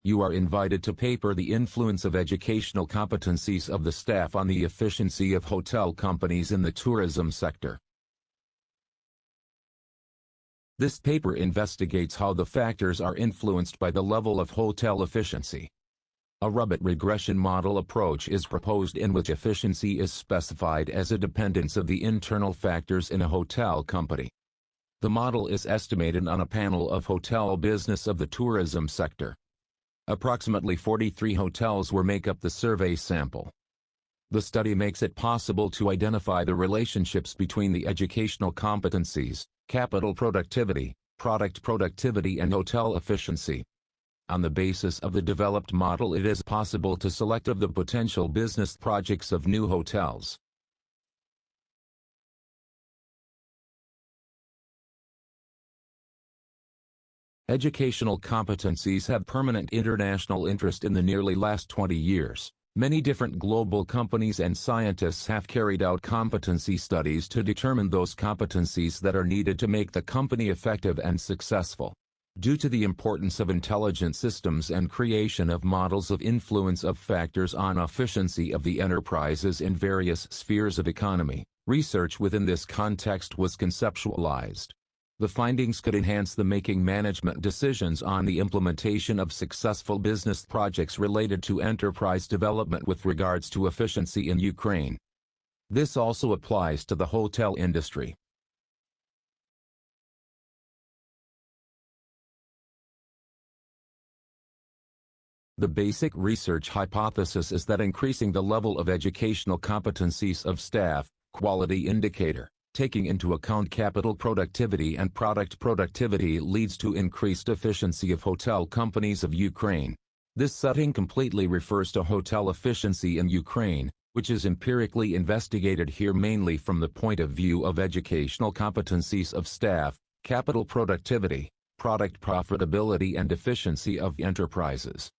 You are invited to paper the influence of educational competencies of the staff on the efficiency of hotel companies in the tourism sector. This paper investigates how the factors are influenced by the level of hotel efficiency. A rrobit regression model approach is proposed in which efficiency is specified as a dependence of the internal factors in a hotel company. The model is estimated on a panel of hotel business of the tourism sector. Approximately 43 hotels make up the survey sample. The study makes it possible to identify the relationships between the educational competencies, capital productivity, product productivity and hotel efficiency. On the basis of the developed model, it is possible to select of the potential business projects of new hotels. Educational competencies have permanent international interest in the nearly last 20 years. Many different global companies and scientists have carried out competency studies to determine those competencies that are needed to make the company effective and successful. Due to the importance of intelligent systems and creation of models of influence of factors on efficiency of the enterprises in various spheres of economy, research within this context was conceptualized. The findings could enhance the making management decisions on the implementation of successful business projects related to enterprise development with regards to efficiency in Ukraine. This also applies to the hotel industry. The basic research hypothesis is that increasing the level of educational competencies of staff, quality indicator, taking into account capital productivity and product productivity leads to increased efficiency of hotel companies of Ukraine. This setting completely refers to hotel efficiency in Ukraine, which is empirically investigated here mainly from the point of view of educational competencies of staff, capital productivity, product profitability and efficiency of enterprises.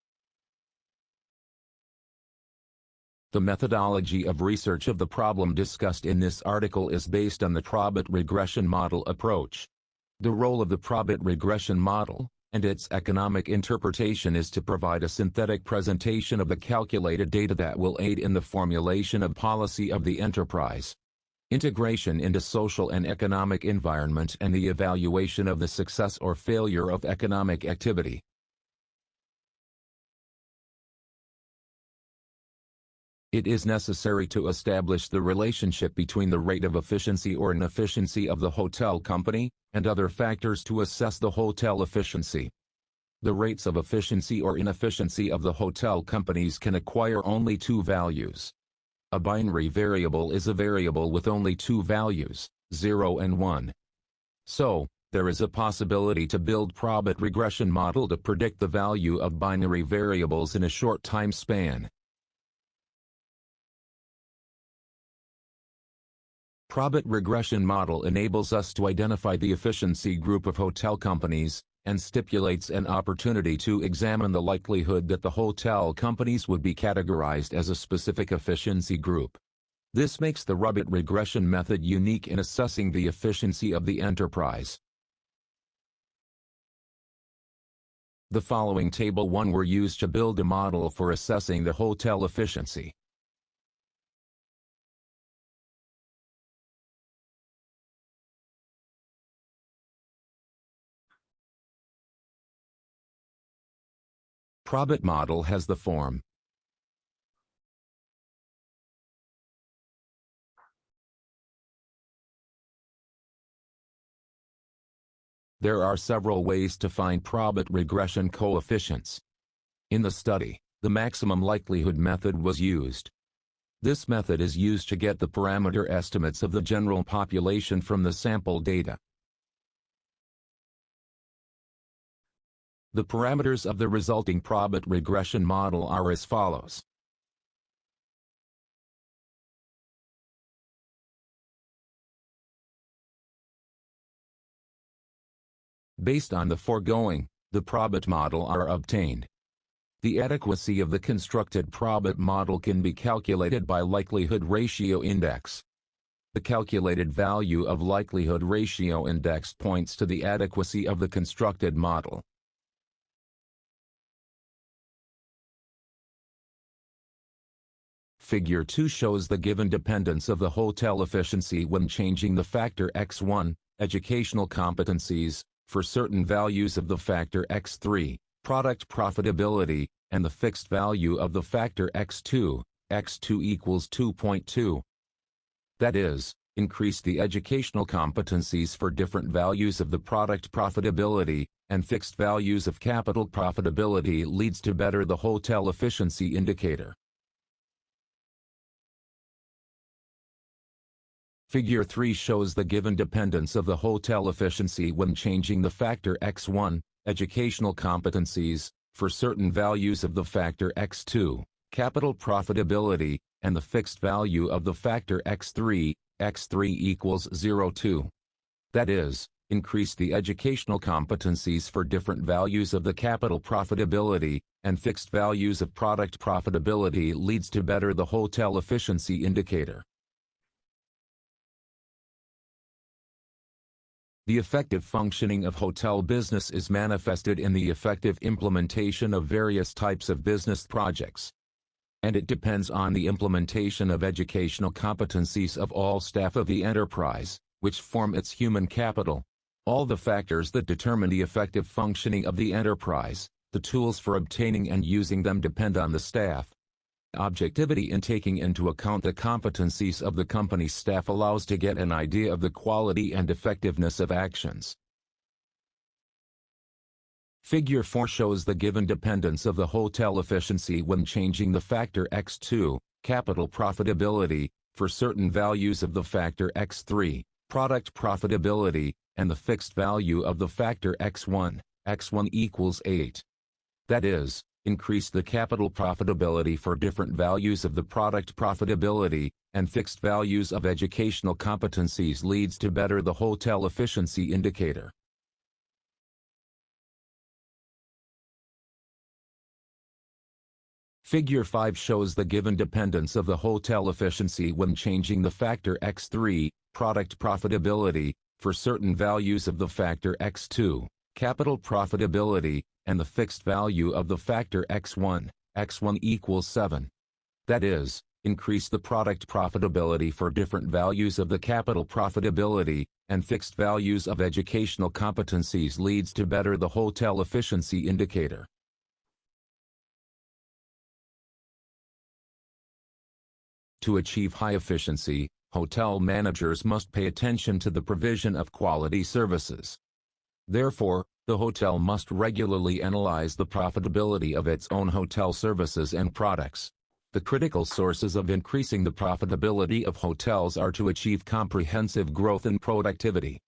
The methodology of research of the problem discussed in this article is based on the Probit regression model approach. The role of the Probit regression model, and its economic interpretation is to provide a synthetic presentation of the calculated data that will aid in the formulation of policy of the enterprise, integration into social and economic environment and the evaluation of the success or failure of economic activity. It is necessary to establish the relationship between the rate of efficiency or inefficiency of the hotel company, and other factors to assess the hotel efficiency. The rates of efficiency or inefficiency of the hotel companies can acquire only two values. A binary variable is a variable with only two values, 0 and 1. So, there is a possibility to build Probit regression model to predict the value of binary variables in a short time span. Probit regression model enables us to identify the efficiency group of hotel companies, and stipulates an opportunity to examine the likelihood that the hotel companies would be categorized as a specific efficiency group. This makes the rrobit regression method unique in assessing the efficiency of the enterprise. The following Table 1 were used to build a model for assessing the hotel efficiency. Probit model has the form. There are several ways to find Probit regression coefficients. In the study, the maximum likelihood method was used. This method is used to get the parameter estimates of the general population from the sample data. The parameters of the resulting Probit regression model are as follows. Based on the foregoing, the Probit model are obtained. The adequacy of the constructed Probit model can be calculated by likelihood ratio index. The calculated value of likelihood ratio index points to the adequacy of the constructed model. Figure 2 shows the given dependence of the hotel efficiency when changing the factor x1, educational competencies, for certain values of the factor x3, product profitability, and the fixed value of the factor x2 equals 2.2. That is, increase the educational competencies for different values of the product profitability, and fixed values of capital profitability leads to better the hotel efficiency indicator. Figure 3 shows the given dependence of the hotel efficiency when changing the factor x1, educational competencies, for certain values of the factor x2, capital profitability, and the fixed value of the factor x3 equals 0.2. That is, increase the educational competencies for different values of the capital profitability, and fixed values of product profitability leads to better the hotel efficiency indicator. The effective functioning of hotel business is manifested in the effective implementation of various types of business projects. And it depends on the implementation of educational competencies of all staff of the enterprise, which form its human capital. All the factors that determine the effective functioning of the enterprise, the tools for obtaining and using them depend on the staff. Objectivity in taking into account the competencies of the company's staff allows to get an idea of the quality and effectiveness of actions. Figure 4 shows the given dependence of the hotel efficiency when changing the factor x2, capital profitability, for certain values of the factor x3, product profitability, and the fixed value of the factor x1 equals 8. That is, increase the capital profitability for different values of the product profitability, and fixed values of educational competencies leads to better the hotel efficiency indicator. Figure 5 shows the given dependence of the hotel efficiency when changing the factor x3, product profitability, for certain values of the factor x2, capital profitability, and the fixed value of the factor x1 equals 7. That is, increase the product profitability for different values of the capital profitability, and fixed values of educational competencies leads to better the hotel efficiency indicator. To achieve high efficiency, hotel managers must pay attention to the provision of quality services. Therefore, the hotel must regularly analyze the profitability of its own hotel services and products. The critical sources of increasing the profitability of hotels are to achieve comprehensive growth and productivity.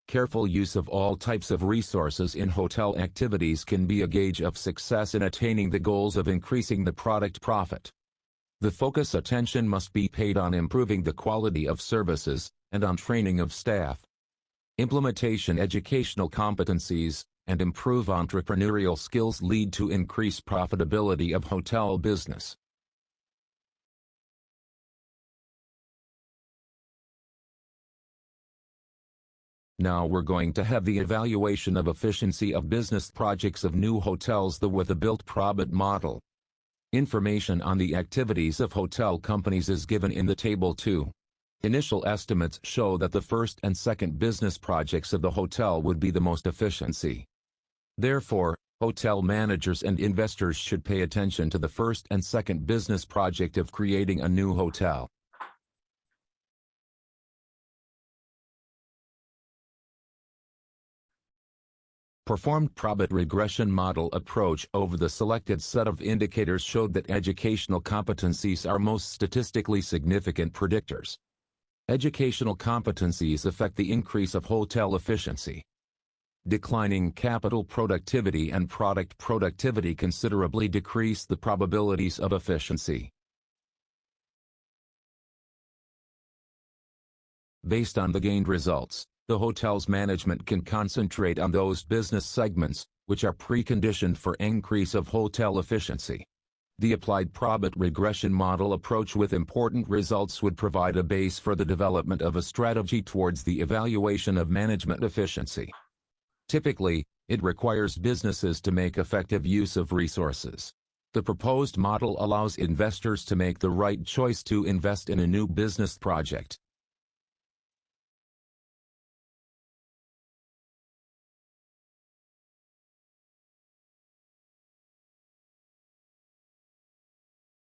Careful use of all types of resources in hotel activities can be a gauge of success in attaining the goals of increasing the product profit. The focus attention must be paid on improving the quality of services, and on training of staff. Implementation educational competencies, and improve entrepreneurial skills lead to increased profitability of hotel business. Now we're going to have the evaluation of efficiency of business projects of new hotels with a built Probit model. Information on the activities of hotel companies is given in the table 2. Initial estimates show that the first and second business projects of the hotel would be the most efficiency. Therefore, hotel managers and investors should pay attention to the first and second business project of creating a new hotel. Performed Probit regression model approach over the selected set of indicators showed that educational competencies are most statistically significant predictors. Educational competencies affect the increase of hotel efficiency. Declining capital productivity and product productivity considerably decrease the probabilities of efficiency. Based on the gained results, the hotel's management can concentrate on those business segments, which are preconditioned for increase of hotel efficiency. The applied Probit regression model approach with important results would provide a base for the development of a strategy towards the evaluation of management efficiency. Typically, it requires businesses to make effective use of resources. The proposed model allows investors to make the right choice to invest in a new business project,